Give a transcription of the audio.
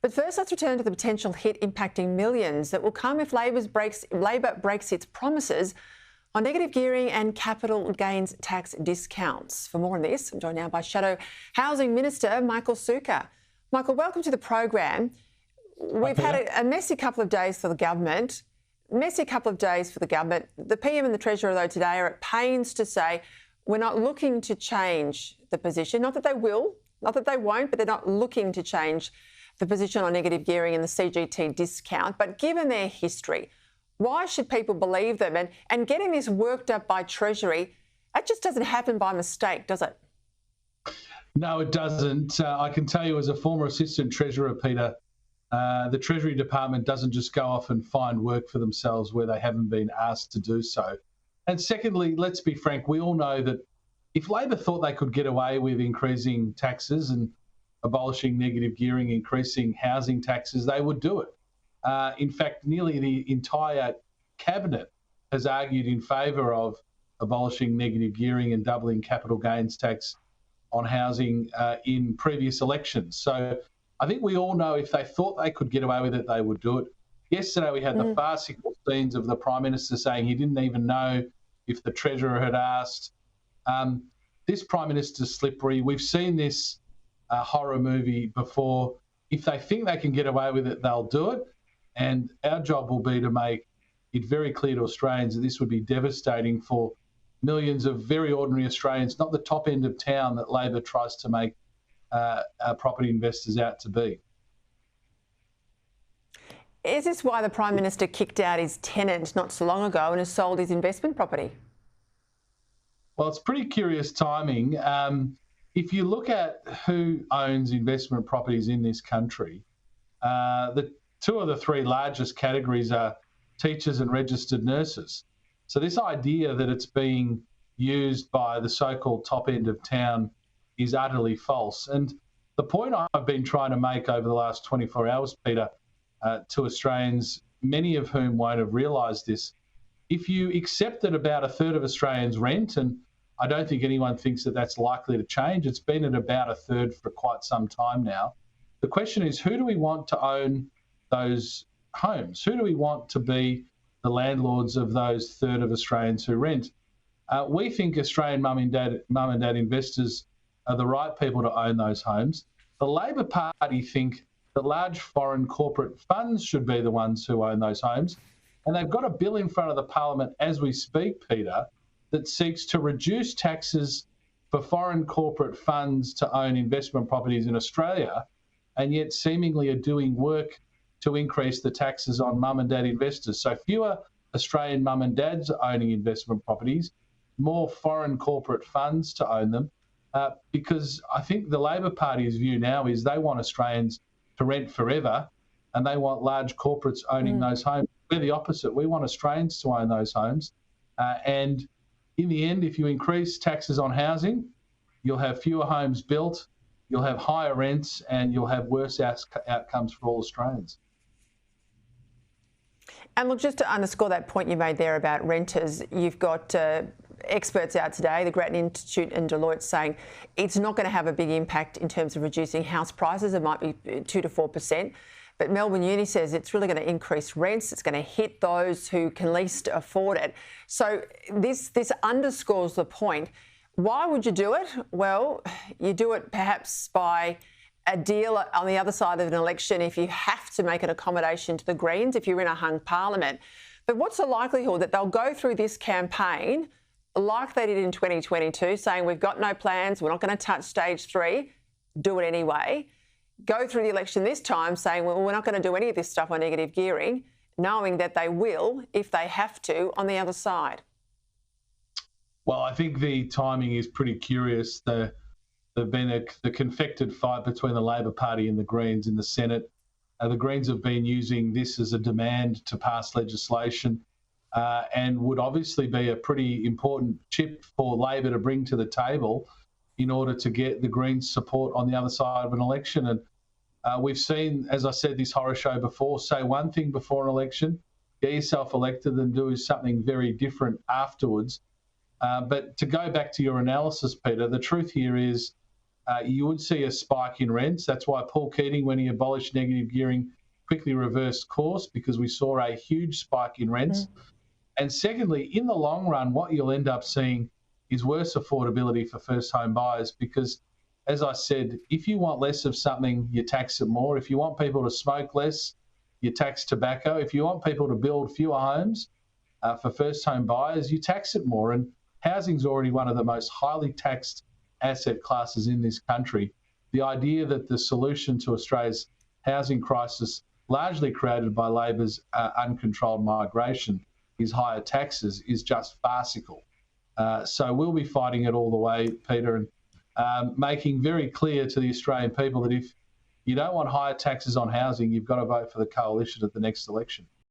But first, let's return to the potential hit impacting millions that will come if Labor breaks its promises on negative gearing and capital gains tax discounts. For more on this, I'm joined now by Shadow Housing Minister Michael Sukkar. Michael, welcome to the program. We've had a messy couple of days for the government. The PM and the Treasurer, though, today are at pains to say we're not looking to change the position. Not that they will, not that they won't, but they're not looking to change the position on negative gearing and the CGT discount. But given their history, why should people believe them? And getting this worked up by Treasury, that just doesn't happen by mistake, does it? No, it doesn't. I can tell you as a former Assistant Treasurer, Peter, the Treasury Department doesn't just go off and find work for themselves where they haven't been asked to do so. And secondly, let's be frank, we all know that if Labor thought they could get away with increasing taxes and abolishing negative gearing, increasing housing taxes, they would do it. In fact, nearly the entire cabinet has argued in favour of abolishing negative gearing and doubling capital gains tax on housing in previous elections. So I think we all know if they thought they could get away with it, they would do it. Yesterday we had the farcical scenes of the Prime Minister saying he didn't even know if the Treasurer had asked. This Prime Minister's slippery. We've seen this horror movie before. If they think they can get away with it, they'll do it. And our job will be to make it very clear to Australians that this would be devastating for millions of very ordinary Australians, not the top end of town that Labor tries to make property investors out to be. Is this why the Prime Minister kicked out his tenant not so long ago and has sold his investment property? Well, it's pretty curious timing. If you look at who owns investment properties in this country, the two of the three largest categories are teachers and registered nurses. So this idea that it's being used by the so-called top end of town is utterly false. And the point I've been trying to make over the last 24 hours, Peter, to Australians, many of whom won't have realised this, if you accept that about a third of Australians rent, and I don't think anyone thinks that that's likely to change, it's been at about a third for quite some time now. The question is, who do we want to own those homes? Who do we want to be the landlords of those third of Australians who rent? We think Australian mum and dad investors are the right people to own those homes. The Labor Party think that large foreign corporate funds should be the ones who own those homes. And they've got a bill in front of the Parliament as we speak, Peter, that seeks to reduce taxes for foreign corporate funds to own investment properties in Australia, and yet seemingly are doing work to increase the taxes on mum and dad investors. So fewer Australian mum and dads are owning investment properties, more foreign corporate funds to own them, because I think the Labor Party's view now is they want Australians to rent forever and they want large corporates owning those homes. We're the opposite. We want Australians to own those homes. And in the end, if you increase taxes on housing, you'll have fewer homes built, you'll have higher rents, and you'll have worse outcomes for all Australians. And look, just to underscore that point you made there about renters, you've got experts out today, the Grattan Institute and Deloitte, saying it's not going to have a big impact in terms of reducing house prices. It might be 2 to 4%. But Melbourne Uni says it's really going to increase rents. It's going to hit those who can least afford it. So this underscores the point. Why would you do it? Well, you do it perhaps by a deal on the other side of an election if you have to make an accommodation to the Greens, if you're in a hung parliament. But what's the likelihood that they'll go through this campaign like they did in 2022, saying we've got no plans, we're not going to touch stage 3, do it anyway, go through the election this time saying, well, we're not going to do any of this stuff on negative gearing, knowing that they will, if they have to, on the other side? Well, I think the timing is pretty curious. There's been the confected fight between the Labor Party and the Greens in the Senate. The Greens have been using this as a demand to pass legislation and would obviously be a pretty important chip for Labor to bring to the table in order to get the Greens' support on the other side of an election. And we've seen, as I said, this horror show before, say one thing before an election, get yourself elected and do something very different afterwards. But to go back to your analysis, Peter, the truth here is you would see a spike in rents. That's why Paul Keating, when he abolished negative gearing, quickly reversed course, because we saw a huge spike in rents. And secondly, in the long run, what you'll end up seeing is worse affordability for first home buyers, because, as I said, if you want less of something, you tax it more. If you want people to smoke less, you tax tobacco. If you want people to build fewer homes for first home buyers, you tax it more. And housing's already one of the most highly taxed asset classes in this country. The idea that the solution to Australia's housing crisis, largely created by Labor's uncontrolled migration, is higher taxes, is just farcical. So we'll be fighting it all the way, Peter, and making very clear to the Australian people that if you don't want higher taxes on housing, you've got to vote for the coalition at the next election.